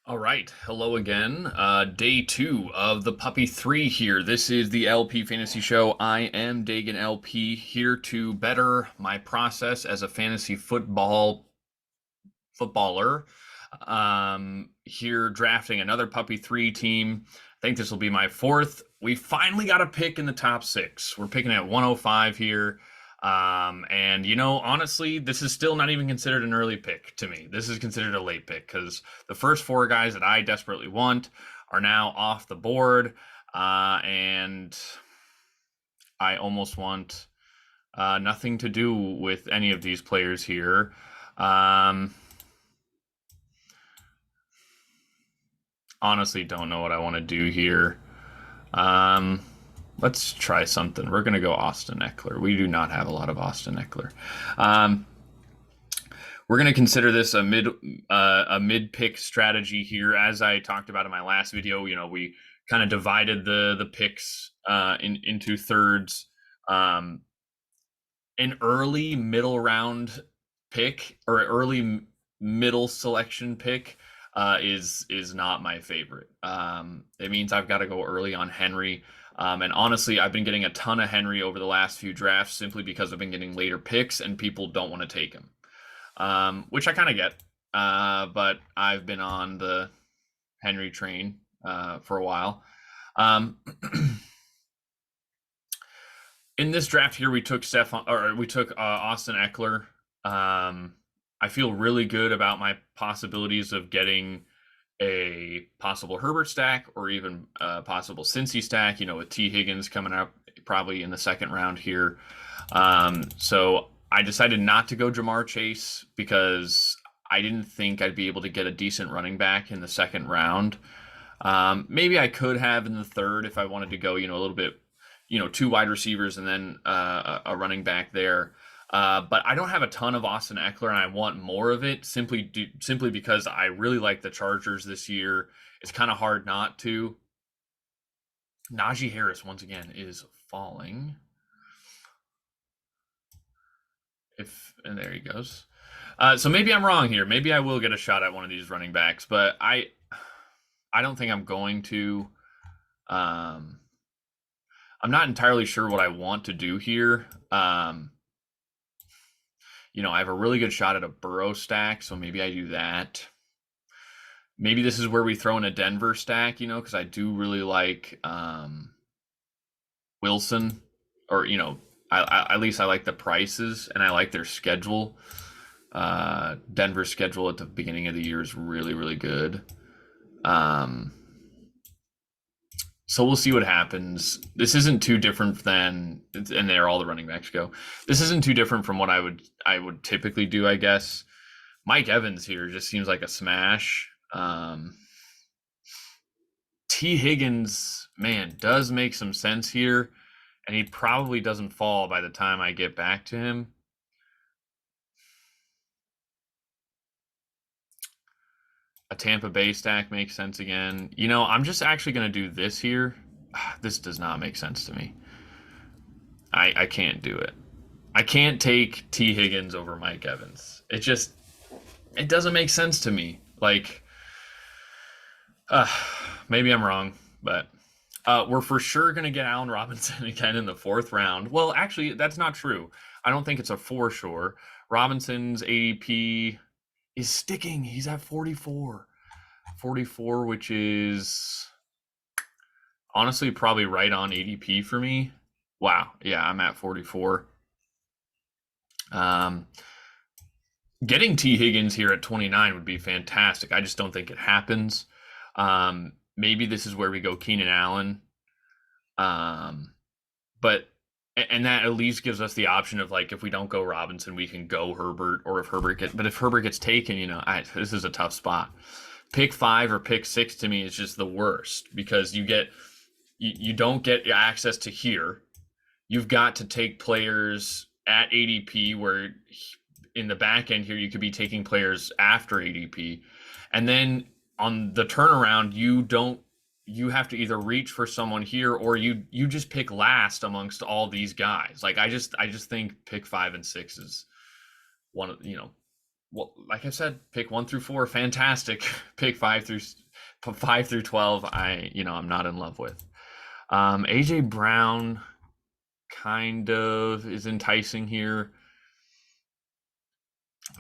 All right, hello again. Day two of the Puppy 3 here. This is the LP Fantasy Show. I am Dagan LP here to better my process as a fantasy footballer. Here drafting another Puppy 3 team. I think this will be my fourth. We finally got a pick in the top six. We're picking at 105 here. And honestly, this is still not even considered an early pick to me. This is considered a late pick because the first four guys that I desperately want are now off the board. And I almost want nothing to do with any of these players here. Honestly, don't know what I want to do here. Um, let's try something. We're going to go Austin Eckler. We do not have a lot of Austin Eckler. We're going to consider this a mid pick strategy here. As I talked about in my last video, we kind of divided the picks into thirds. An early middle round pick or early middle selection pick is not my favorite. It means I've got to go early on Henry. And honestly, I've been getting a ton of Henry over the last few drafts simply because I've been getting later picks and people don't want to take him, which I kind of get. But I've been on the Henry train for a while. In this draft here, we took Austin Eckler. I feel really good about my possibilities of getting a possible Herbert stack or even a possible Cincy stack, with T. Higgins coming up probably in the second round here. So I decided not to go Jamar Chase because I didn't think I'd be able to get a decent running back in the second round. Maybe I could have in the third if I wanted to go, a little bit, two wide receivers and then a running back there. But I don't have a ton of Austin Eckler, and I want more of it simply because I really like the Chargers this year. It's kind of hard not to. Najee Harris once again is falling. And there he goes. So maybe I'm wrong here. Maybe I will get a shot at one of these running backs, but I don't think I'm going to. I'm not entirely sure what I want to do here. I have a really good shot at a Burrow stack, so maybe I do that. Maybe this is where we throw in a Denver stack, because I do really like Wilson, or at least I like the prices and I like their schedule. Denver's schedule at the beginning of the year is really, really good. So we'll see what happens. This isn't too different than, and there all the running backs go. This isn't too different from what I would typically do, I guess. Mike Evans here just seems like a smash. T. Higgins, man, does make some sense here, and he probably doesn't fall by the time I get back to him. A Tampa Bay stack makes sense again. I'm just actually going to do this here. This does not make sense to me. I can't do it. I can't take T. Higgins over Mike Evans. It doesn't make sense to me. Like, maybe I'm wrong, but we're for sure going to get Allen Robinson again in the fourth round. Well, actually, that's not true. I don't think it's a for sure. Robinson's ADP is sticking. He's at 44. 44, which is honestly probably right on ADP for me. Wow. Yeah, I'm at 44. Getting T. Higgins here at 29 would be fantastic. I just don't think it happens. Maybe this is where we go Keenan Allen. But that at least gives us the option of, like, if we don't go Robinson, we can go Herbert, or if Herbert gets taken, this is a tough spot. Pick 5 or pick 6 to me is just the worst because you don't get access to here. You've got to take players at ADP, where in the back end here you could be taking players after ADP, and then on the turnaround you have to either reach for someone here or you just pick last amongst all these guys. Like, I just think pick 5 and 6 is one of well, like I said, pick 1 through 4, fantastic. Pick 5 through 12, I'm not in love with. AJ Brown kind of is enticing here.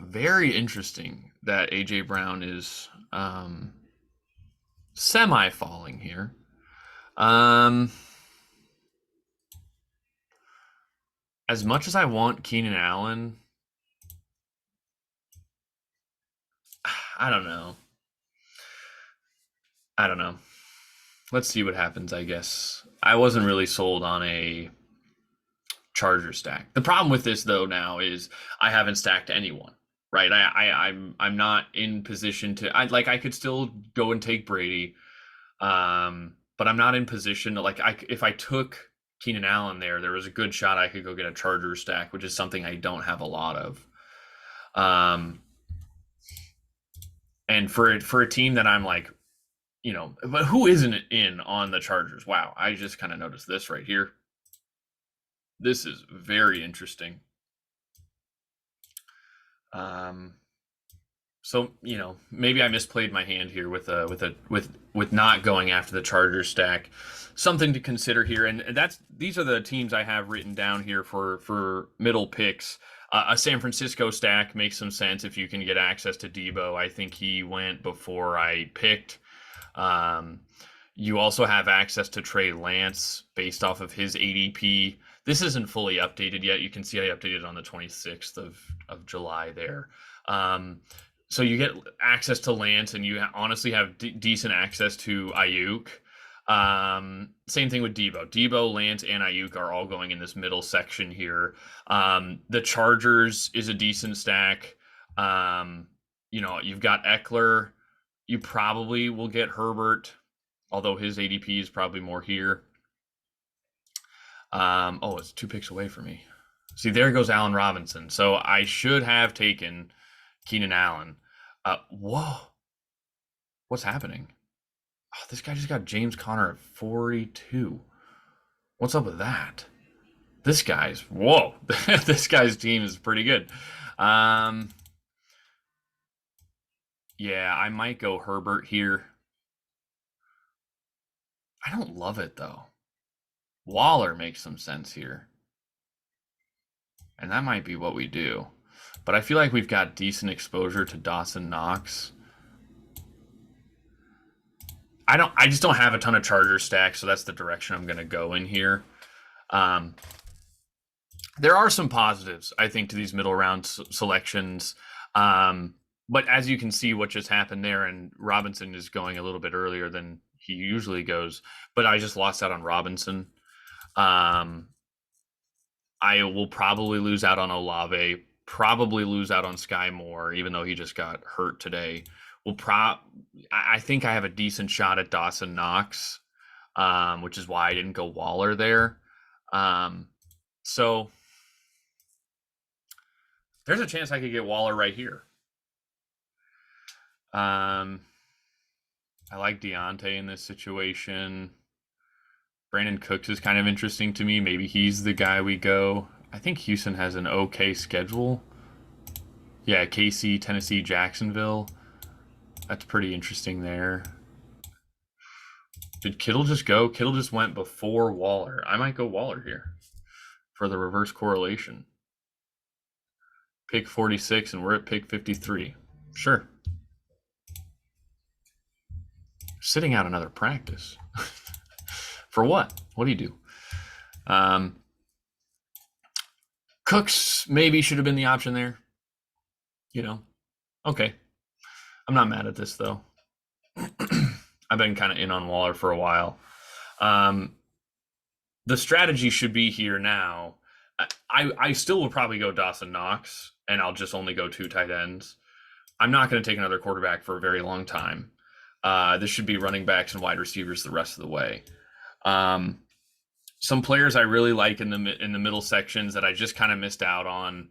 Very interesting that AJ Brown is semi falling here. As much as I want Keenan Allen, I don't know. Let's see what happens, I guess. I wasn't really sold on a Charger stack. The problem with this though now is I haven't stacked anyone, right? I'm not in position to I could still go and take Brady. But I'm not in position to if I took Keenan Allen there was a good shot I could go get a Charger stack, which is something I don't have a lot of. And for a team that I'm like, but who isn't in on the Chargers? Wow, I just kind of noticed this right here. This is very interesting. So maybe I misplayed my hand here with not going after the Chargers stack. Something to consider here, and these are the teams I have written down here for middle picks. A San Francisco stack makes some sense if you can get access to Debo. I think he went before I picked. You also have access to Trey Lance based off of his ADP. This isn't fully updated yet. You can see I updated on the 26th of July there. So you get access to Lance, and you honestly have decent access to Ayuk. Same thing with Debo. Debo, Lance, and Ayuk are all going in this middle section here. The Chargers is a decent stack. You've got Eckler. You probably will get Herbert, although his ADP is probably more here. It's 2 picks away from me. See, there goes Allen Robinson. So I should have taken Keenan Allen. Whoa. What's happening? Oh, this guy just got James Conner at 42. What's up with that? This guy's this guy's team is pretty good. Yeah, I might go Herbert here. I don't love it though. Waller makes some sense here. And that might be what we do. But I feel like we've got decent exposure to Dawson Knox. I just don't have a ton of Charger stacks, so that's the direction I'm going to go in here. There are some positives, I think, to these middle round selections. But as you can see what just happened there, and Robinson is going a little bit earlier than he usually goes, but I just lost out on Robinson. I will probably lose out on Olave, probably lose out on Sky Moore, even though he just got hurt today. I think I have a decent shot at Dawson Knox, which is why I didn't go Waller there. So there's a chance I could get Waller right here. I like Deontay in this situation. Brandon Cooks is kind of interesting to me. Maybe he's the guy we go. I think Houston has an okay schedule. Yeah, KC, Tennessee, Jacksonville. That's pretty interesting there. Did Kittle just go? Kittle just went before Waller. I might go Waller here for the reverse correlation. Pick 46, and we're at pick 53. Sure. Sitting out another practice. For what? What do you do? Cooks maybe should have been the option there. Okay. I'm not mad at this, though. I've been kind of in on Waller for a while. The strategy should be here now. I still will probably go Dawson Knox, and I'll just only go 2 tight ends. I'm not going to take another quarterback for a very long time. This should be running backs and wide receivers the rest of the way. Some players I really like in the middle sections that I just kind of missed out on.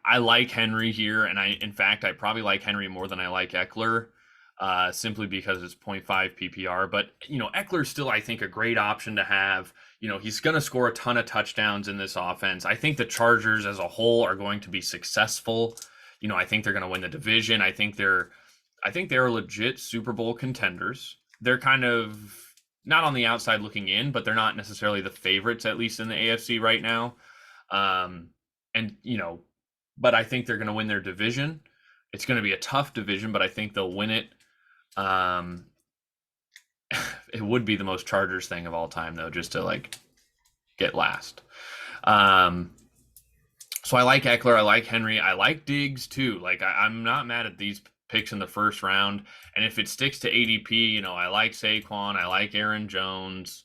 I like Henry here, and I probably like Henry more than I like Eckler. simply because it's 0.5 PPR. But, Eckler's still, I think, a great option to have. He's going to score a ton of touchdowns in this offense. I think the Chargers as a whole are going to be successful. I think they're going to win the division. I think they're legit Super Bowl contenders. They're kind of not on the outside looking in, but they're not necessarily the favorites, at least in the AFC right now. But I think they're going to win their division. It's going to be a tough division, but I think they'll win it. It would be the most Chargers thing of all time, though, just to get last. So I like Eckler, I like Henry, I like Diggs too. I'm not mad at these picks in the first round. And if it sticks to ADP, I like Saquon, I like Aaron Jones.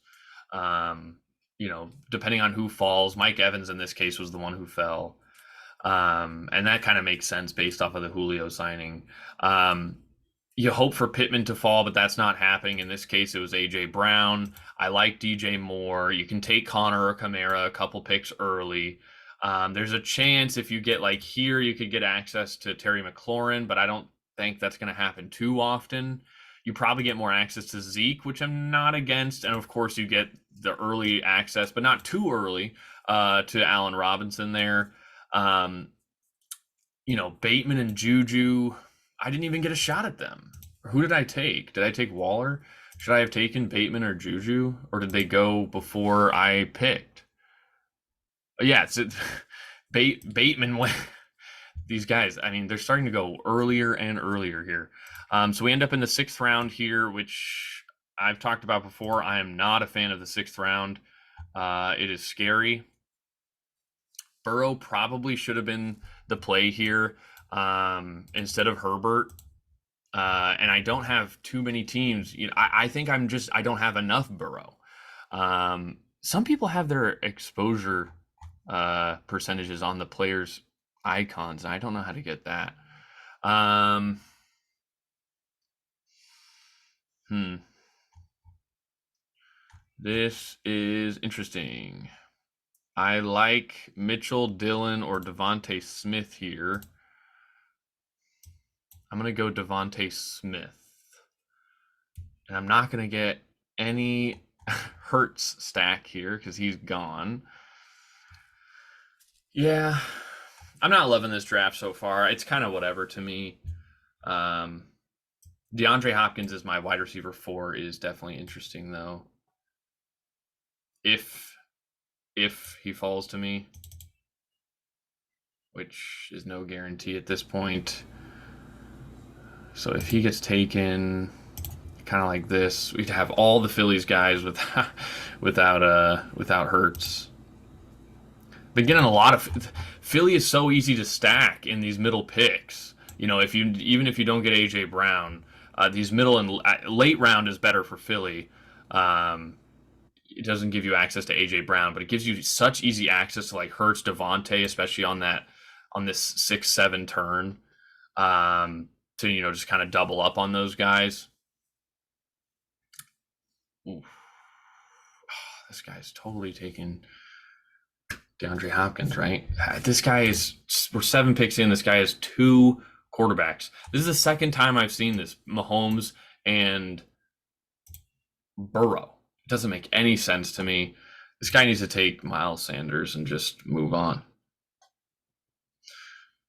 Depending on who falls, Mike Evans in this case was the one who fell. And that kind of makes sense based off of the Julio signing. You hope for Pittman to fall, but that's not happening. In this case, it was A.J. Brown. I like DJ Moore. You can take Connor or Kamara a couple picks early. There's a chance if you get here, you could get access to Terry McLaurin, but I don't think that's going to happen too often. You probably get more access to Zeke, which I'm not against. And of course, you get the early access, but not too early, to Allen Robinson there. Bateman and Juju, I didn't even get a shot at them. Who did I take? Did I take Waller? Should I have taken Bateman or Juju? Or did they go before I picked? Yeah, Bateman went. These guys, they're starting to go earlier and earlier here. So we end up in the 6th round here, which I've talked about before. I am not a fan of the 6th round. It is scary. Burrow probably should have been the play here instead of Herbert. And I don't have too many teams. I think I don't have enough Burrow. Some people have their exposure percentages on the players' icons. I don't know how to get that. This is interesting. I like Mitchell, Dillon, or Devante Smith here. I'm going to go Devante Smith. And I'm not going to get any Hurts stack here because he's gone. Yeah, I'm not loving this draft so far. It's kind of whatever to me. DeAndre Hopkins is my wide receiver 4 is definitely interesting, though. If he falls to me, which is no guarantee at this point. So if he gets taken kind of like this, we'd have all the Phillies guys without Hurts. Been getting a lot of Philly is so easy to stack in these middle picks. If you don't get AJ Brown, these middle and late round is better for Philly. It doesn't give you access to AJ Brown, but it gives you such easy access to Hurts, Devante, especially on this 6-7 turn, to just kind of double up on those guys. Ooh. This guy's totally taking DeAndre Hopkins, right? We're 7 picks in. This guy has 2 quarterbacks. This is the second time I've seen this, Mahomes and Burrow. It doesn't make any sense to me. This guy needs to take Miles Sanders and just move on.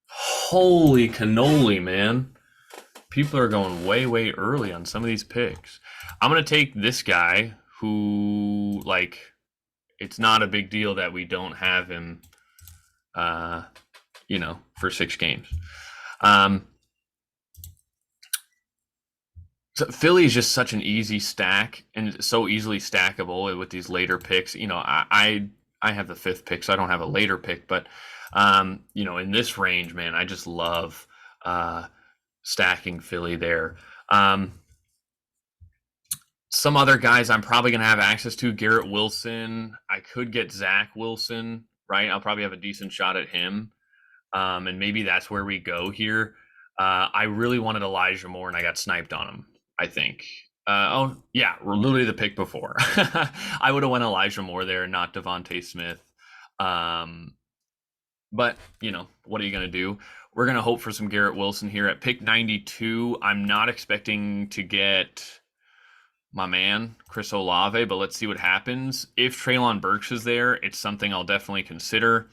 Holy cannoli, man. People are going way, way early on some of these picks. I'm going to take this guy who, it's not a big deal that we don't have him, for 6 games. So Philly is just such an easy stack and so easily stackable with these later picks. I have the 5th pick, so I don't have a later pick, but in this range, man, I just love stacking Philly there. Some other guys I'm probably going to have access to, Garrett Wilson. I could get Zach Wilson, right? I'll probably have a decent shot at him. And maybe that's where we go here. I really wanted Elijah Moore, and I got sniped on him, I think. We're literally the pick before. I would have went Elijah Moore there, not Devante Smith. But, what are you going to do? We're going to hope for some Garrett Wilson here at pick 92. I'm not expecting to get my man, Chris Olave, but let's see what happens. If Treylon Burks is there, it's something I'll definitely consider.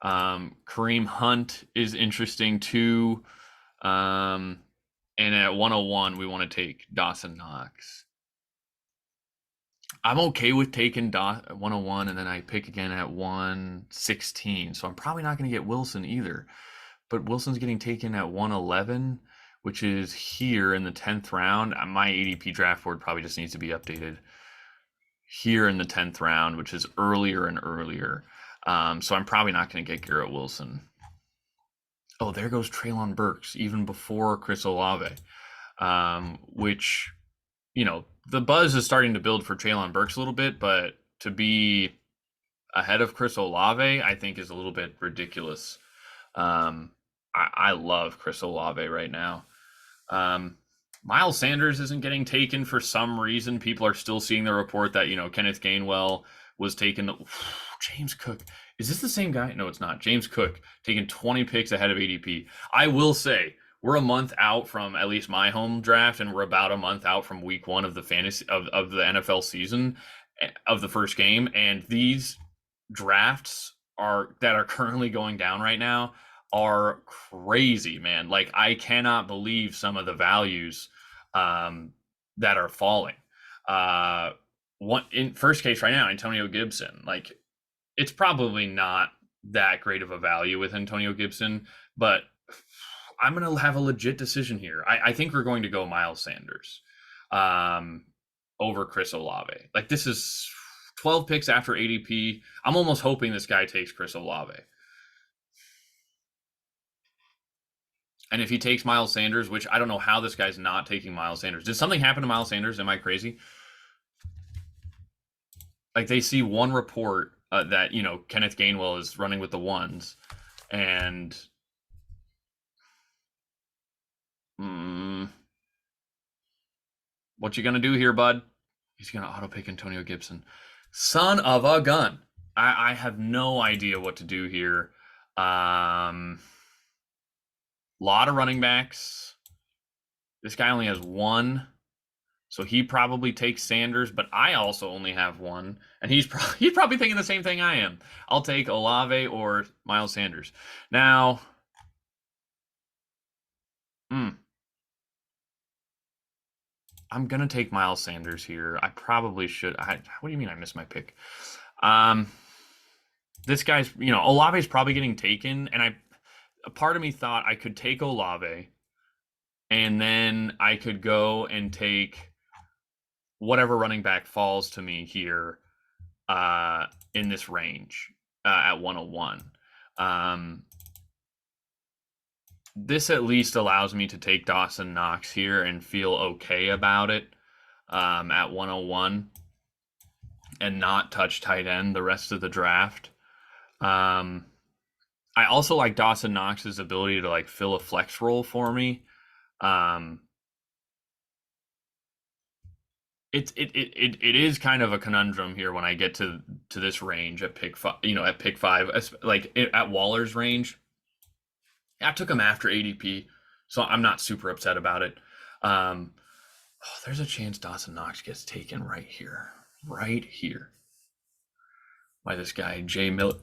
Kareem Hunt is interesting too. And at 101, we want to take Dawson Knox. I'm okay with taking 101, and then I pick again at 116. So I'm probably not going to get Wilson either. But Wilson's getting taken at 111, which is here in the 10th round. My ADP draft board probably just needs to be updated here in the 10th round, which is earlier and earlier. So I'm probably not going to get Garrett Wilson. Oh, there goes Treylon Burks, even before Chris Olave, which, you know, the buzz is starting to build for Treylon Burks a little bit, but to be ahead of Chris Olave, I think is a little bit ridiculous. I love Chris Olave right now. Miles Sanders isn't getting taken for some reason. People are still seeing the report that, you know, Kenneth Gainwell was taken. James Cook. Is this the same guy? No, it's not. James Cook taking 20 picks ahead of ADP. I will say, we're a month out from at least my home draft, and we're about a month out from week 1 of the fantasy of the NFL season of the first game. And these drafts that are currently going down right now are crazy, man. Like, I cannot believe some of the values that are falling. One in first case right now, Antonio Gibson. Like, it's probably not that great of a value with Antonio Gibson, but I'm going to have a legit decision here. I think we're going to go Miles Sanders over Chris Olave. Like, this is 12 picks after ADP. I'm almost hoping this guy takes Chris Olave. And if he takes Miles Sanders, which I don't know how this guy's not taking Miles Sanders. Did something happen to Miles Sanders? Am I crazy? Like, they see one report that, you know, Kenneth Gainwell is running with the ones, and what you gonna do here, bud? He's gonna auto pick Antonio Gibson. Son of a gun. I have no idea what to do here. Lot of running backs. This guy only has one, so he probably takes Sanders, but I also only have one, and he's probably thinking the same thing I am. I'll take Olave or Miles Sanders. Now, I'm going to take Miles Sanders here. I probably should. What do you mean I missed my pick? This guy's, you know, Olave's probably getting taken, and a part of me thought I could take Olave, and then I could go and take whatever running back falls to me here in this range at 101. This at least allows me to take Dawson Knox here and feel okay about it at 101 and not touch tight end the rest of the draft. I also like Dawson Knox's ability to like fill a flex role for me. It is kind of a conundrum here when I get to this range at pick 5, you know, at pick 5, like at Waller's range. I took him after ADP, so I'm not super upset about it. There's a chance Dawson Knox gets taken right here by this guy, Jay Miller,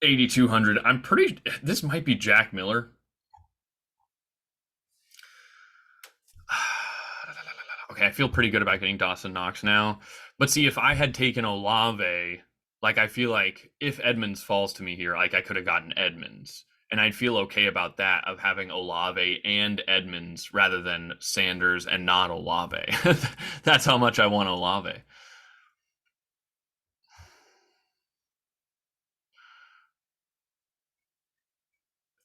8,200. This might be Jack Miller. Okay, I feel pretty good about getting Dawson Knox now. But see, if I had taken Olave, like, I feel like if Edmonds falls to me here, like, I could have gotten Edmonds. And I'd feel okay about that, of having Olave and Edmonds rather than Sanders and not Olave. That's how much I want Olave.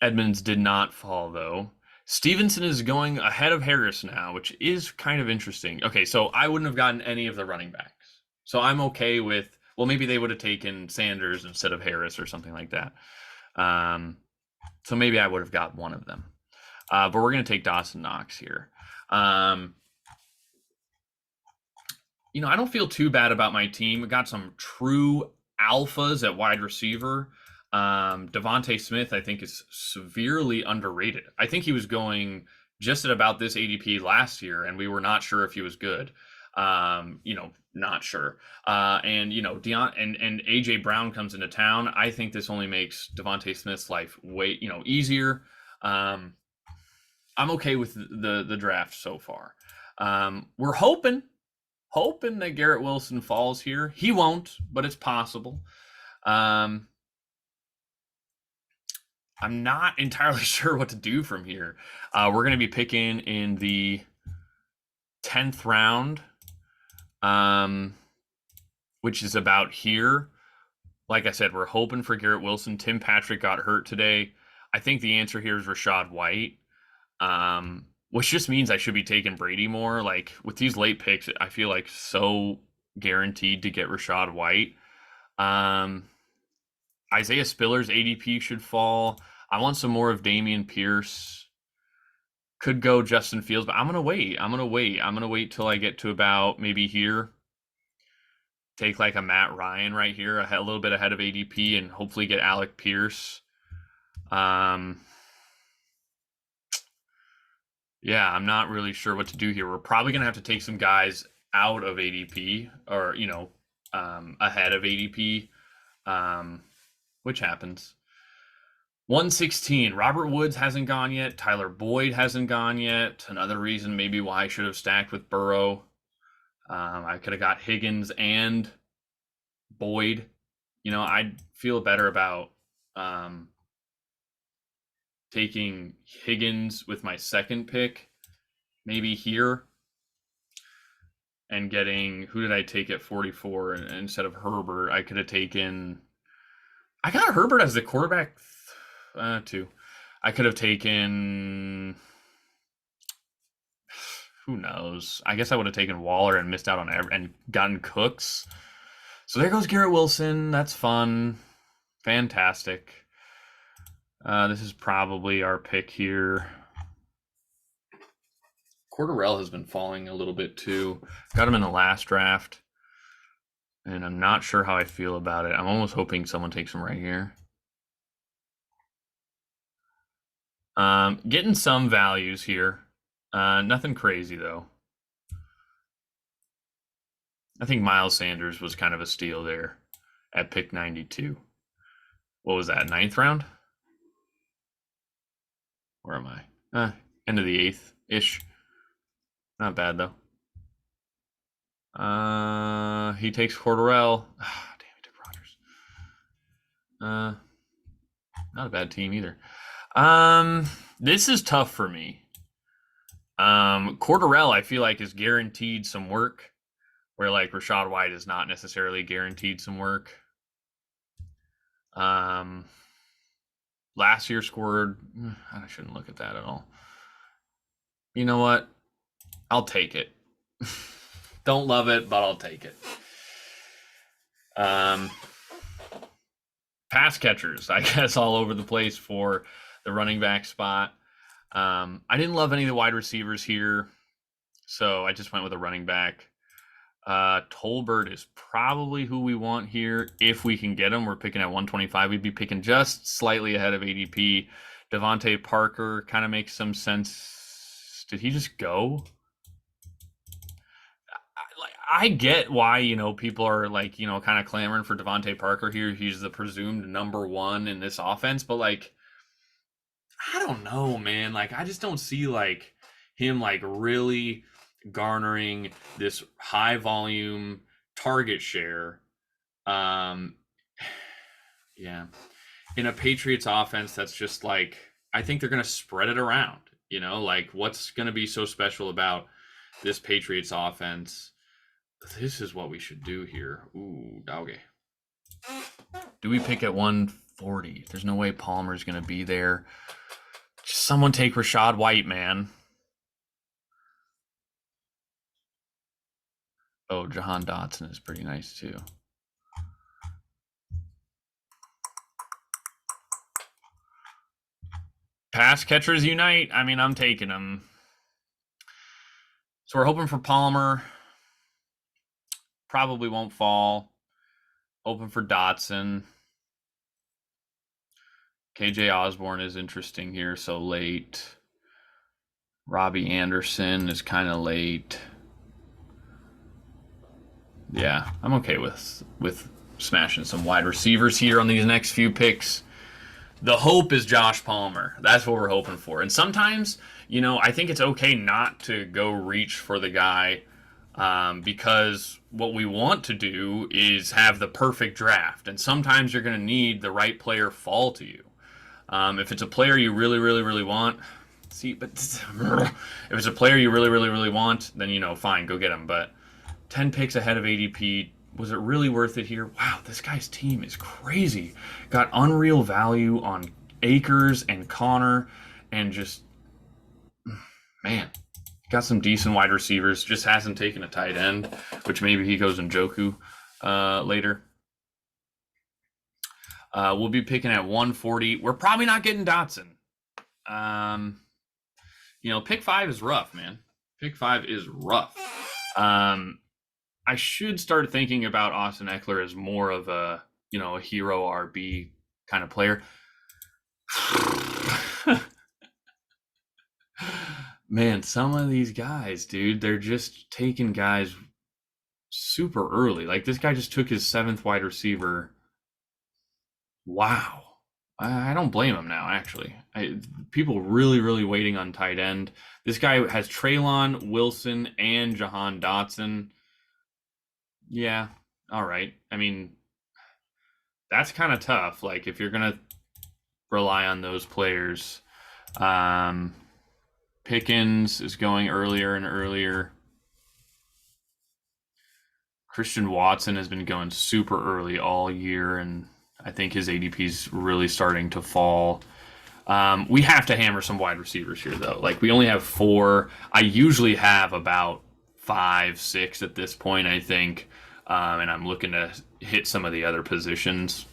Edmonds did not fall, though. Stevenson is going ahead of Harris now, which is kind of interesting. Okay, so I wouldn't have gotten any of the running backs. So I'm okay with, well, maybe they would have taken Sanders instead of Harris or something like that. So maybe I would have got one of them. But we're going to take Dawson Knox here. You know, I don't feel too bad about my team. We got some true alphas at wide receiver. Devonte Smith, I think, is severely underrated. I think he was going just at about this ADP last year, and we were not sure if he was good. Not sure. And Deion and AJ Brown comes into town. I think this only makes Devonte Smith's life way easier. I'm okay with the draft so far. We're hoping that Garrett Wilson falls here. He won't, but it's possible. I'm not entirely sure what to do from here. We're going to be picking in the 10th round, which is about here. Like I said, we're hoping for Garrett Wilson. Tim Patrick got hurt today. I think the answer here is Rachaad White, which just means I should be taking Brady more. Like with these late picks, I feel like so guaranteed to get Rachaad White. Isaiah Spiller's ADP should fall. I want some more of Damian Pierce. Could go Justin Fields, but I'm going to wait. I'm going to wait till I get to about maybe here. Take like a Matt Ryan right here, a little bit ahead of ADP, and hopefully get Alec Pierce. Yeah, I'm not really sure what to do here. We're probably going to have to take some guys out of ADP or, ahead of ADP, which happens. 116, Robert Woods hasn't gone yet. Tyler Boyd hasn't gone yet. Another reason maybe why I should have stacked with Burrow. I could have got Higgins and Boyd. I'd feel better about taking Higgins with my second pick, maybe here, and getting, who did I take at 44 instead of Herbert? I could have taken, I got Herbert as the quarterback too. I could have taken, who knows? I guess I would have taken Waller and missed out on and gotten Cooks. So there goes Garrett Wilson. That's fun. Fantastic. This is probably our pick here. Cordarrelle has been falling a little bit too. Got him in the last draft. And I'm not sure how I feel about it. I'm almost hoping someone takes him right here. Getting some values here. Nothing crazy, though. I think Miles Sanders was kind of a steal there at pick 92. What was that, 9th round? Where am I? End of the 8th-ish. Not bad, though. He takes Cordarrelle. Damn, he took Rodgers. Not a bad team either. This is tough for me. Cordarrelle, I feel like, is guaranteed some work, where like Rachaad White is not necessarily guaranteed some work. Last year scored. I shouldn't look at that at all. You know what? I'll take it. Don't love it, but I'll take it. Pass catchers, I guess, all over the place for the running back spot. I didn't love any of the wide receivers here, so I just went with a running back. Tolbert is probably who we want here. If we can get him, we're picking at 125. We'd be picking just slightly ahead of ADP. Devante Parker kind of makes some sense. Did he just go? I get why, people are like, kind of clamoring for Devante Parker here. He's the presumed number one in this offense, but like, I don't know, man. Like, I just don't see like him like really garnering this high volume target share. Yeah. In a Patriots offense that's just like, I think they're going to spread it around, like what's going to be so special about this Patriots offense? This is what we should do here. Ooh, doggy. Do we pick at 140? There's no way Palmer's going to be there. Just someone take Rachaad White, man. Oh, Jahan Dotson is pretty nice, too. Pass catchers unite. I mean, I'm taking them. So we're hoping for Palmer. Probably won't fall. Hoping for Dotson. KJ Osborne is interesting here, so late. Robbie Anderson is kind of late. Yeah, I'm okay with smashing some wide receivers here on these next few picks. The hope is Josh Palmer. That's what we're hoping for. And sometimes, I think it's okay not to go reach for the guy because what we want to do is have the perfect draft. And sometimes you're going to need the right player fall to you. If it's a player you really, really, really want, if it's a player you really, really, really want, then, fine, go get him. But 10 picks ahead of ADP, was it really worth it here? Wow, this guy's team is crazy. Got unreal value on Akers and Connor, and just, man, got some decent wide receivers. Just hasn't taken a tight end, which maybe he goes Njoku later. We'll be picking at 140. We're probably not getting Dotson. Pick 5 is rough, man. Pick 5 is rough. I should start thinking about Austin Eckler as more of a hero RB kind of player. Man, some of these guys, dude, they're just taking guys super early. Like this guy just took his 7th wide receiver. Wow. I don't blame him now, actually. People really, really waiting on tight end. This guy has Treylon, Wilson, and Jahan Dotson. Yeah, all right. I mean, that's kind of tough. Like, if you're going to rely on those players. Pickens is going earlier and earlier. Christian Watson has been going super early all year, and I think his ADP is really starting to fall. We have to hammer some wide receivers here, though. Like, we only have 4. I usually have about 5, 6 at this point, I think. And I'm looking to hit some of the other positions.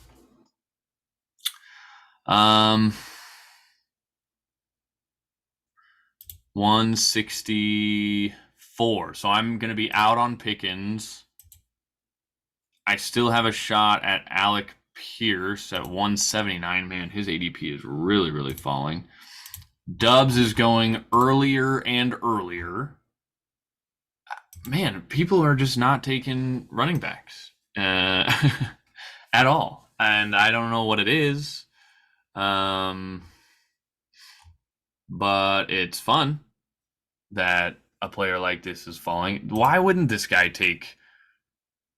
164. So I'm going to be out on Pickens. I still have a shot at Alec Pierce at 179. Man, his ADP is really, really falling. Dubs is going earlier and earlier. Man, people are just not taking running backs at all. And I don't know what it is. But it's fun that a player like this is falling. Why wouldn't this guy take...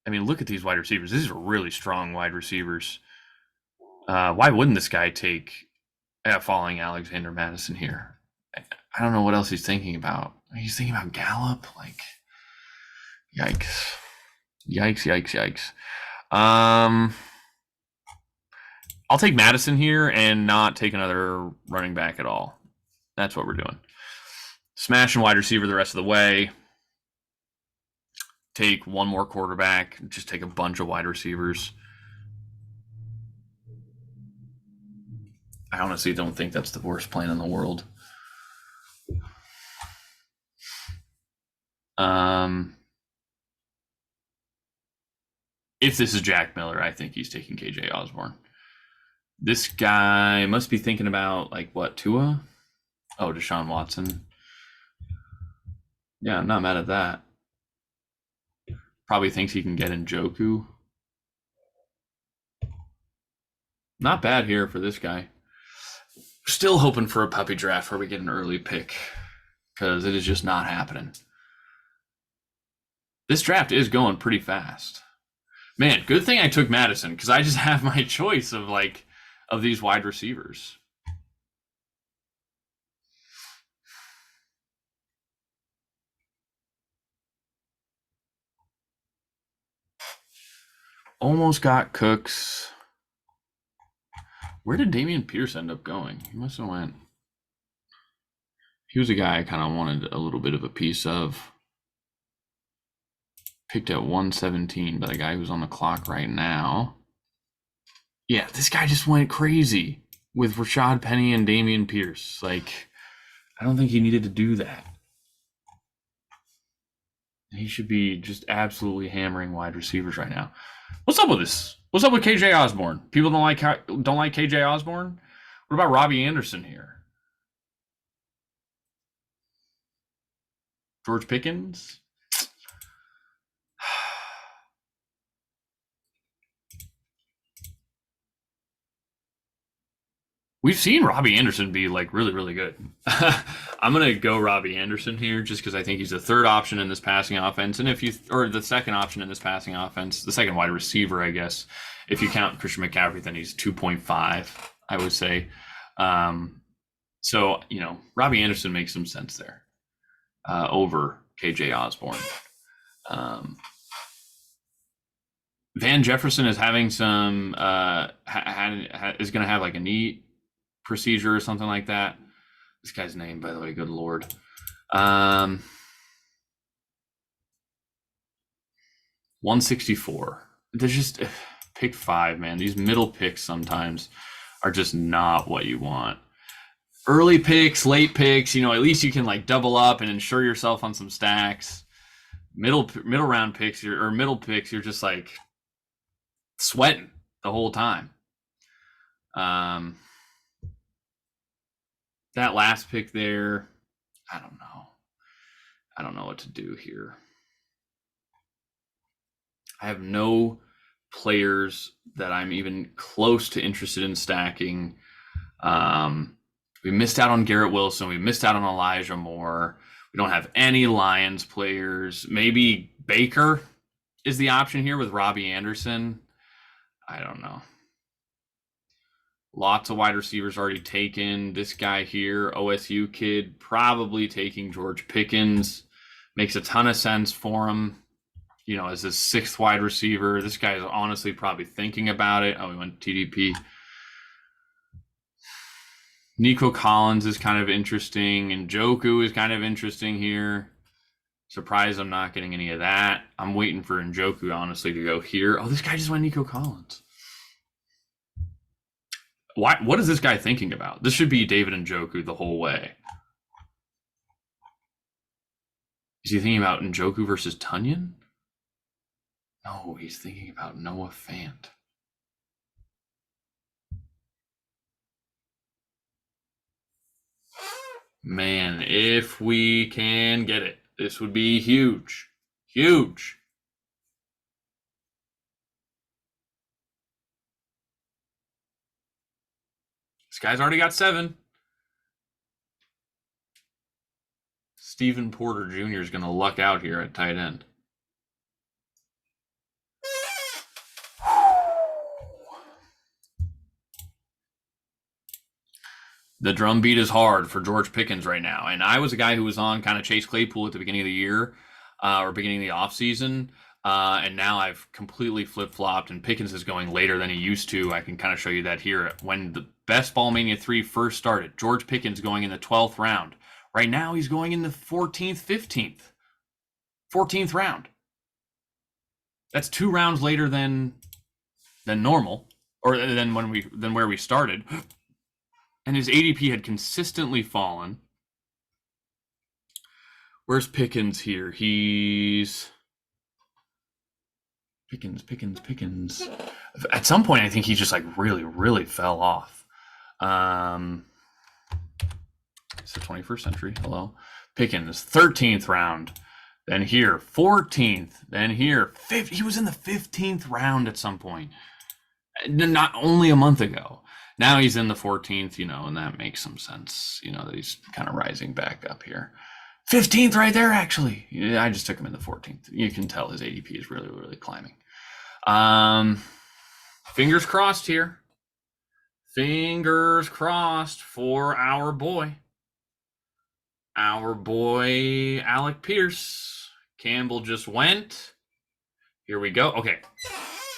I mean, look at these wide receivers. These are really strong wide receivers. Why wouldn't this guy take falling Alexander Madison here? I don't know what else he's thinking about. He's thinking about Gallup? Like... Yikes. I'll take Madison here and not take another running back at all. That's what we're doing. Smashing wide receiver the rest of the way. Take one more quarterback. Just take a bunch of wide receivers. I honestly don't think that's the worst plan in the world. If this is Jack Miller, I think he's taking KJ Osborne. This guy must be thinking about, like, what, Tua? Oh, Deshaun Watson. Yeah, I'm not mad at that. Probably thinks he can get Njoku. Not bad here for this guy. Still hoping for a puppy draft where we get an early pick, because it is just not happening. This draft is going pretty fast. Man, good thing I took Madison, because I just have my choice of these wide receivers. Almost got Cooks. Where did Damian Pierce end up going? He must have went. He was a guy I kind of wanted a little bit of a piece of. Picked at 117 by the guy who's on the clock right now. Yeah, this guy just went crazy with Rashad Penny and Damian Pierce. Like, I don't think he needed to do that. He should be just absolutely hammering wide receivers right now. What's up with this? What's up with KJ Osborne? People don't like KJ Osborne? What about Robbie Anderson here? George Pickens? We've seen Robbie Anderson be like really, really good. I'm gonna go Robbie Anderson here just because I think he's the third option in this passing offense, and or the second option in this passing offense, the second wide receiver, I guess. If you count Christian McCaffrey, then he's 2.5, I would say. So Robbie Anderson makes some sense there over KJ Osborne. Van Jefferson is having some is going to have like a knee procedure or something like that. This guy's name, by the way, good Lord. 164. There's just pick 5, man. These middle picks sometimes are just not what you want. Early picks, late picks, at least you can like double up and insure yourself on some stacks. Middle round picks or middle picks, you're just like sweating the whole time. That last pick there, I don't know what to do here. I have no players that I'm even close to interested in stacking. We missed out on Garrett Wilson. We missed out on Elijah Moore. We don't have any Lions players. Maybe Baker is the option here with Robbie Anderson. I don't know. Lots of wide receivers already taken. This guy here, OSU kid, probably taking George Pickens. Makes a ton of sense for him, as his 6th wide receiver. This guy is honestly probably thinking about it. Oh, he went TDP. Nico Collins is kind of interesting, and Njoku is kind of interesting here. Surprised I'm not getting any of that. I'm waiting for Njoku, honestly, to go here. Oh, this guy just went Nico Collins. What is this guy thinking about? This should be David Njoku the whole way. Is he thinking about Njoku versus Tunyon? No, he's thinking about Noah Fant. Man, if we can get it, this would be huge. Huge. This guy's already got 7. Stephen Porter Jr. is going to luck out here at tight end. The drum beat is hard for George Pickens right now. And I was a guy who was on kind of Chase Claypool at the beginning of the year or beginning of the offseason. And now I've completely flip-flopped, and Pickens is going later than he used to. I can kind of show you that here. When the Best Ball Mania 3 first started, George Pickens going in the 12th round. Right now, he's going in the 14th, 15th. 14th round. That's 2 rounds later than normal, or than where we started. And his ADP had consistently fallen. Where's Pickens here? He's Pickens. At some point, I think he just like really, really fell off. It's the 21st century. Hello. Pickens, 13th round. Then here, 14th. Then here, 5th. He was in the 15th round at some point. Not only a month ago. Now he's in the 14th, and that makes some sense, that he's kind of rising back up here. 15th right there, actually. I just took him in the 14th. You can tell his ADP is really, really climbing. Fingers crossed here. Fingers crossed for our boy. Our boy, Alec Pierce. Campbell just went. Here we go. Okay.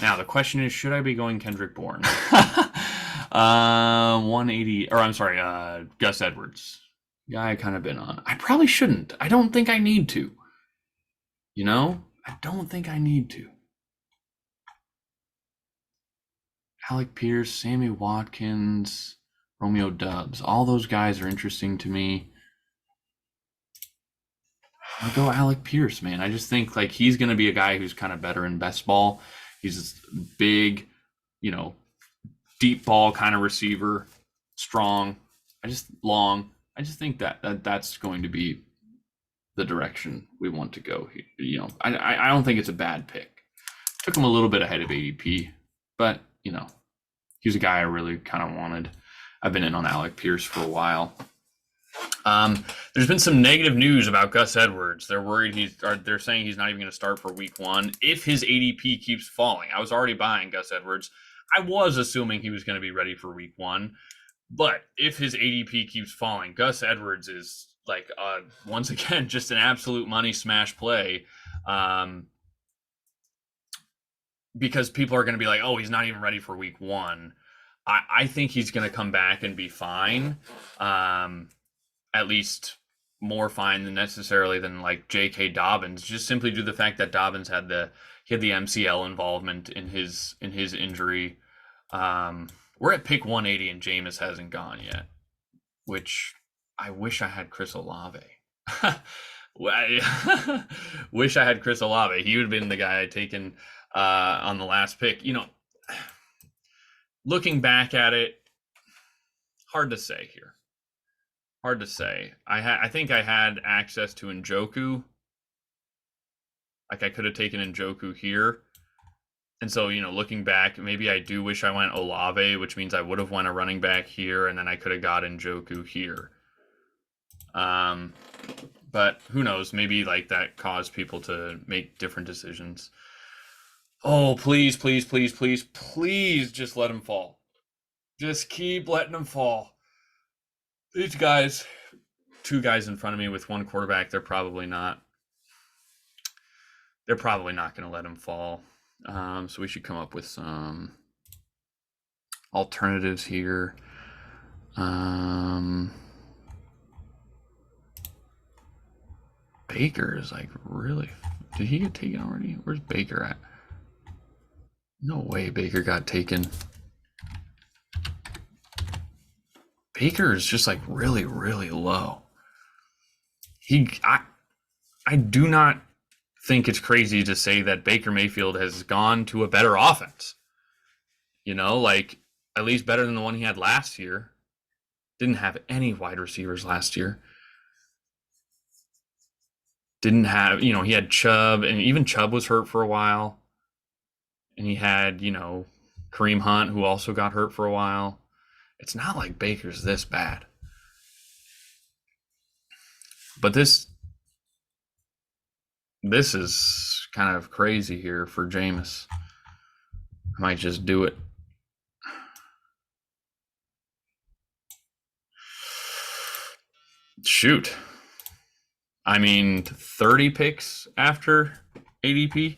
Now, the question is, should I be going Kendrick Bourne? 180, or I'm sorry, Gus Edwards. Guy I kind of been on. I probably shouldn't. I don't think I need to. I don't think I need to. Alec Pierce, Sammy Watkins, Romeo Doubs. All those guys are interesting to me. I'll go Alec Pierce, man. I just think like he's going to be a guy who's kind of better in best ball. He's big, deep ball kind of receiver. strong. Long. I just think that's going to be the direction we want to go. You know, I don't think it's a bad pick. Took him a little bit ahead of ADP, but you know, he's a guy I really kind of wanted. I've been in on Alec Pierce for a while. There's been some negative news about Gus Edwards. They're worried they're saying he's not even going to start for week 1 if his ADP keeps falling. I was already buying Gus Edwards. I was assuming he was going to be ready for week 1, but if his ADP keeps falling, Gus Edwards is like once again just an absolute money smash play. Because people are going to be like, oh, he's not even ready for week 1. I think he's going to come back and be fine. At least more fine than necessarily than like J.K. Dobbins, just simply due to the fact that Dobbins had the MCL involvement in his injury. We're at pick 180 and Jameis hasn't gone yet, which I wish I had Chris Olave. Wish I had Chris Olave. He would have been the guy I'd taken on the last pick. You know, looking back at it, hard to say here. Hard to say. I think I had access to Njoku. Like I could have taken Njoku here. And so, you know, looking back, maybe I do wish I went Olave, which means I would have went a running back here, and then I could have got Njoku here. But who knows? Maybe like that caused people to make different decisions. Oh, please, please, please, please, please just let him fall. Just keep letting him fall. These guys, 2 guys in front of me with 1 quarterback, they're probably not going to let him fall. So we should come up with some alternatives here. Baker is like really, did he get taken already? Where's Baker at? No way Baker got taken. Baker is just like really, really low. I do not think it's crazy to say that Baker Mayfield has gone to a better offense. You know, like at least better than the one he had last year. Didn't have any wide receivers last year. Didn't have, you know, he had Chubb, and even Chubb was hurt for a while. And he had, you know, Kareem Hunt, who also got hurt for a while. It's not like Baker's this bad. But this is kind of crazy here for Jameis. I might just do it. Shoot. I mean, 30 picks after ADP.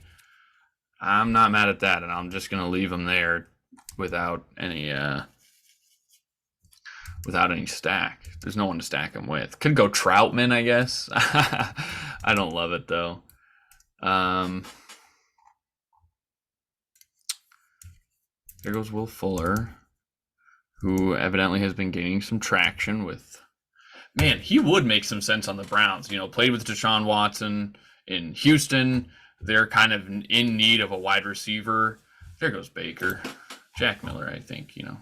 I'm not mad at that, and I'm just going to leave him there without any stack. There's no one to stack him with. Could go Troutman, I guess. I don't love it though. There goes Will Fuller, who evidently has been gaining some traction with. Man, he would make some sense on the Browns. You know, played with Deshaun Watson in Houston. They're kind of in need of a wide receiver. There goes Baker. Jack Miller, I think, you know,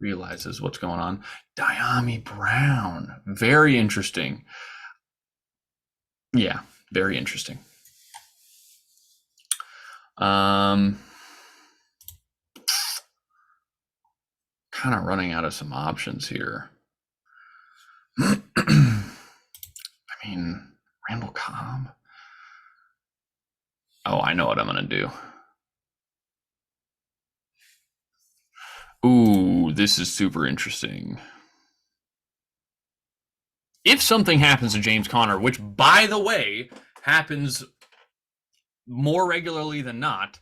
realizes what's going on. Diami Brown. Very interesting. Yeah, very interesting. Kind of running out of some options here. I mean, Randall Cobb. Oh, I know what I'm going to do. Ooh, this is super interesting. If something happens to James Conner, which, by the way, happens more regularly than not,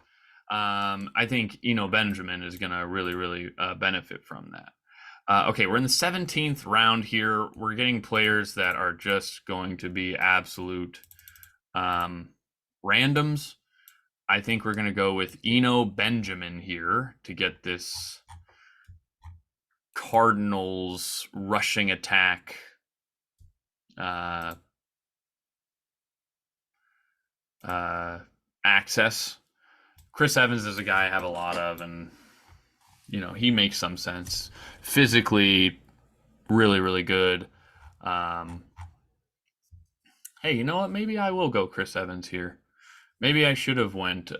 I think, you know, Benjamin is going to really, really benefit from that. Okay, we're in the 17th round here. We're getting players that are just going to be absolute randoms. I think we're going to go with Eno Benjamin here to get this Cardinals rushing attack access. Chris Evans is a guy I have a lot of, and you know, he makes some sense. Physically, really, really good. Um, hey, you know what? Maybe I will go Chris Evans here. Maybe I should have went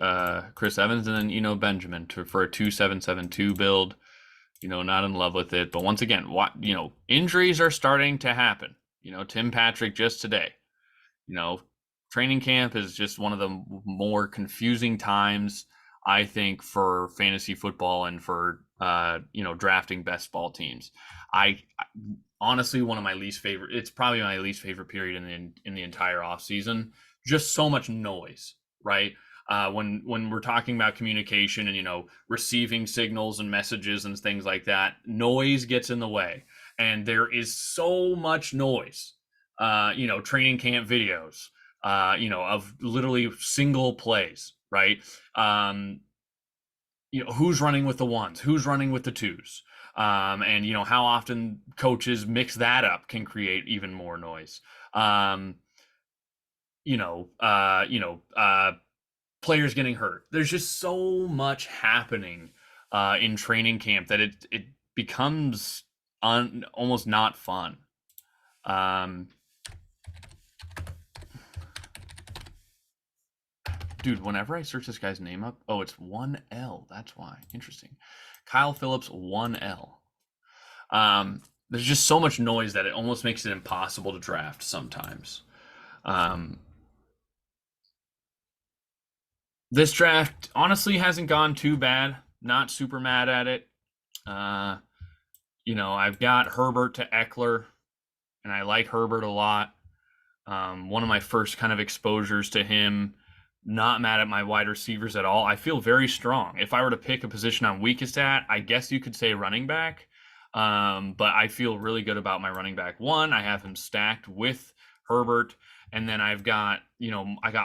Chris Evans and then Benjamin for a 2.772 build. Not in love with it, but once again, injuries are starting to happen. Tim Patrick just today. You know, Training camp is just one of the more confusing times, I think, for fantasy football and for drafting best ball teams. I honestly one of my least favorite. It's probably my least favorite period in the entire off season. Just so much noise, right? When we're talking about communication and receiving signals and messages and things like that, noise gets in the way, and there is so much noise. Training camp videos, of literally single plays, right? Who's running with the ones, who's running with the twos, and how often coaches mix that up can create even more noise. You know, uh, you know, uh, Players getting hurt. There's just so much happening in training camp that it becomes almost not fun. Um, Dude, whenever I search this guy's name up, oh, it's 1L. That's why. Interesting. Kyle Phillips, 1L. There's just so much noise that it almost makes it impossible to draft sometimes. Um, this draft honestly hasn't gone too bad. Not super mad at it. Uh, I've got Herbert to Eckler, and I like Herbert a lot. One of my first kind of exposures to him. Not mad at my wide receivers at all. I feel very strong. If I were to pick a position I'm weakest at, I guess you could say running back. But I feel really good about my running back one. I have him stacked with Herbert. And then I got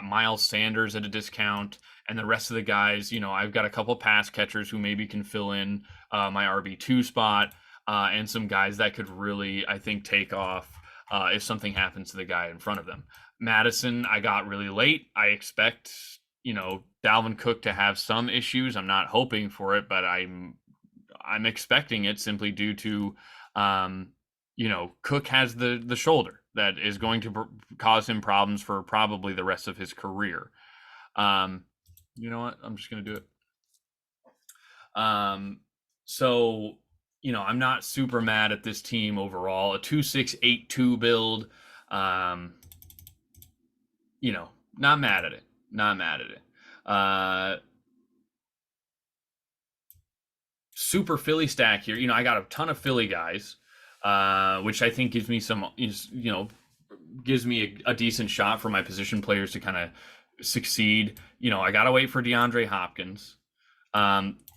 Miles Sanders at a discount. And the rest of the guys, I've got a couple pass catchers who maybe can fill in my RB2 spot. And some guys that could really, I think, take off if something happens to the guy in front of them. Madison, I got really late. I expect, Dalvin Cook to have some issues. I'm not hoping for it, but I'm expecting it simply due to, Cook has the shoulder that is going to cause him problems for probably the rest of his career. You know what? I'm just going to do it. So, I'm not super mad at this team overall. A 2.682 build. Not mad at it. Not mad at it. Super Philly stack here. I got a ton of Philly guys, which I think gives me a decent shot for my position players to kind of succeed. I got to wait for DeAndre Hopkins.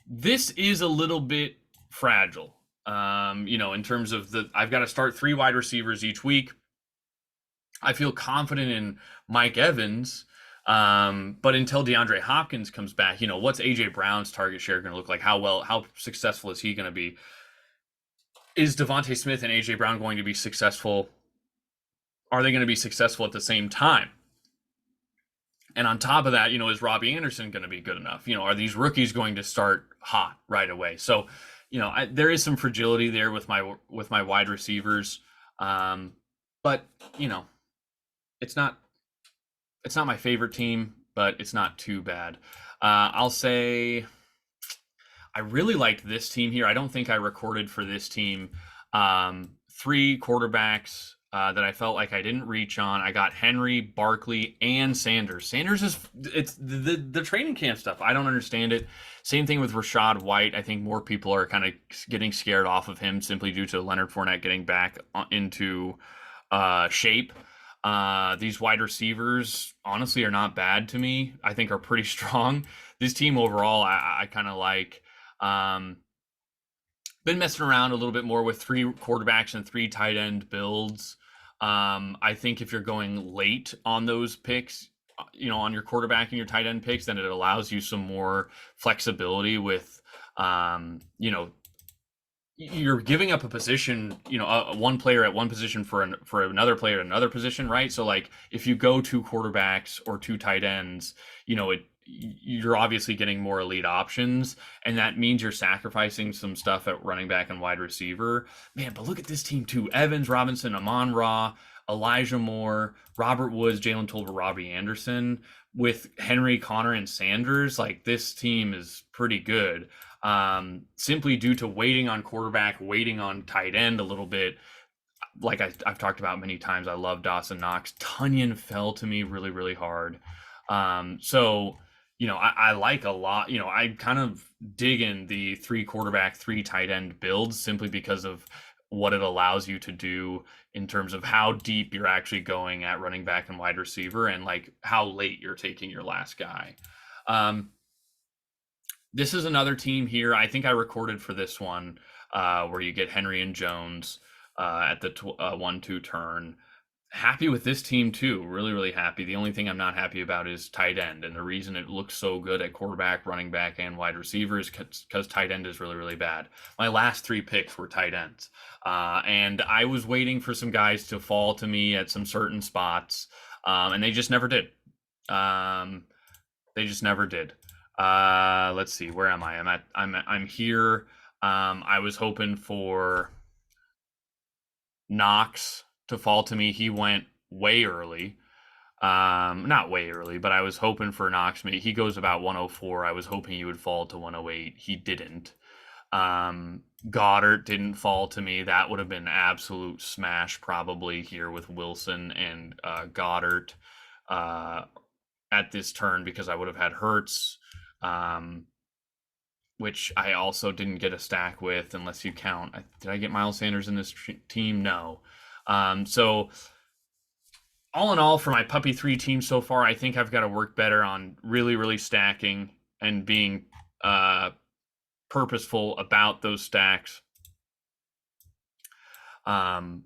This is a little bit fragile, in terms of I've got to start 3 wide receivers each week. I feel confident in Mike Evans, but until DeAndre Hopkins comes back, what's AJ Brown's target share going to look like? How successful is he going to be? Is Devontae Smith and AJ Brown going to be successful? Are they going to be successful at the same time? And on top of that, is Robbie Anderson going to be good enough? Are these rookies going to start hot right away? So, there is some fragility there with my wide receivers, but it's not my favorite team, but it's not too bad. I'll say I really liked this team here. I don't think I recorded for this team. 3 quarterbacks that I felt like I didn't reach on. I got Henry, Barkley, and Sanders. Sanders it's the training camp stuff. I don't understand it. Same thing with Rachaad White. I think more people are kind of getting scared off of him simply due to Leonard Fournette getting back into shape. These wide receivers honestly are not bad to me. I think are pretty strong. This team overall, I kind of like. Been messing around a little bit more with 3 quarterbacks and 3 tight end builds. I think if you're going late on those picks, on your quarterback and your tight end picks, then it allows you some more flexibility with, you're giving up a position, one player at one position for another player at another position, right? So like if you go 2 quarterbacks or 2 tight ends, you're obviously getting more elite options, and that means you're sacrificing some stuff at running back and wide receiver. Man, but look at this team too. Evans, Robinson, Amon-Ra, Elijah Moore, Robert Woods, Jalen Tolbert, Robbie Anderson, with Henry, Connor, and Sanders. Like, this team is pretty good. Simply due to waiting on quarterback, waiting on tight end a little bit. Like I've talked about many times, I love Dawson Knox. Tunyon fell to me really, really hard. So, I like a lot. I kind of dig in the 3 quarterback, 3 tight end builds simply because of what it allows you to do in terms of how deep you're actually going at running back and wide receiver, and like how late you're taking your last guy. This is another team here. I think I recorded for this one where you get Henry and Jones at the 1-2 turn. Happy with this team too. Really, really happy. The only thing I'm not happy about is tight end. And the reason it looks so good at quarterback, running back, and wide receiver is because tight end is really, really bad. My last 3 picks were tight ends. And I was waiting for some guys to fall to me at some certain spots. And they just never did. They just never did. Let's see. Where am I? I'm here. I was hoping for Knox to fall to me. He went way early. Not way early, but I was hoping for Knox. He goes about 104. I was hoping he would fall to 108. He didn't. Goddard didn't fall to me. That would have been absolute smash probably here with Wilson and Goddard at this turn, because I would have had Hurts, which I also didn't get a stack with, unless you count. Did I get Miles Sanders in this team? No. So all in all, for my Puppy 3 team so far, I think I've got to work better on really, really stacking and being purposeful about those stacks. And,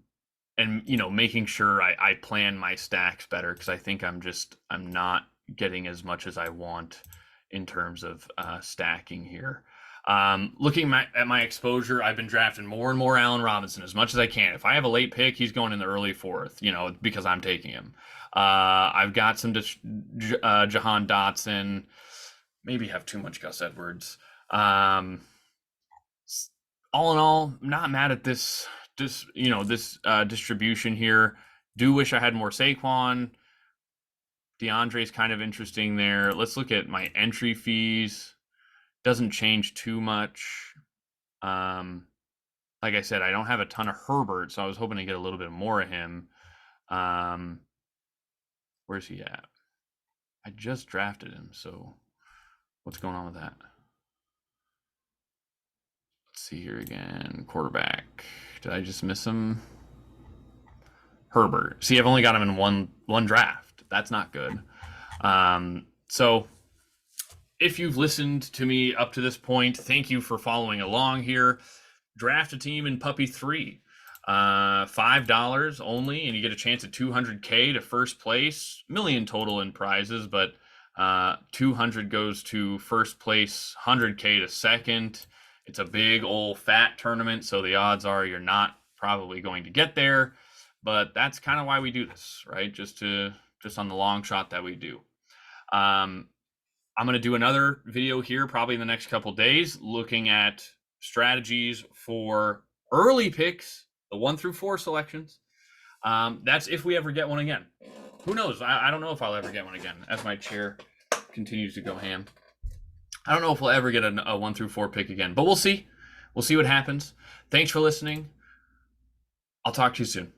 making sure I plan my stacks better, because I think I'm not getting as much as I want in terms of stacking here. Looking at my exposure, I've been drafting more and more Allen Robinson as much as I can. If I have a late pick, he's going in the early 4th, because I'm taking him. I've got some Jahan Dotson, maybe have too much Gus Edwards. All in all, I'm not mad at this distribution here. Do wish I had more Saquon. DeAndre's kind of interesting there. Let's look at my entry fees. Doesn't change too much. Like I said, I don't have a ton of Herbert, so I was hoping to get a little bit more of him. Where's he at? I just drafted him, so what's going on with that? Let's see here again. Quarterback. Did I just miss him? Herbert. See, I've only got him in one draft. That's not good. So if you've listened to me up to this point, thank you for following along here. Draft a team in Puppy 3. $5 only, and you get a chance at $200K to first place. $1 million total in prizes, but 200 goes to first place, 100K to second. It's a big old fat tournament, so the odds are you're not probably going to get there, but that's kind of why we do this, right? Just on the long shot that we do. I'm going to do another video here probably in the next couple days, looking at strategies for early picks, the 1 through 4 selections. That's if we ever get one again. Who knows? I don't know if I'll ever get one again, as my chair continues to go ham. I don't know if we'll ever get a 1 through 4 pick again, but we'll see. We'll see what happens. Thanks for listening. I'll talk to you soon.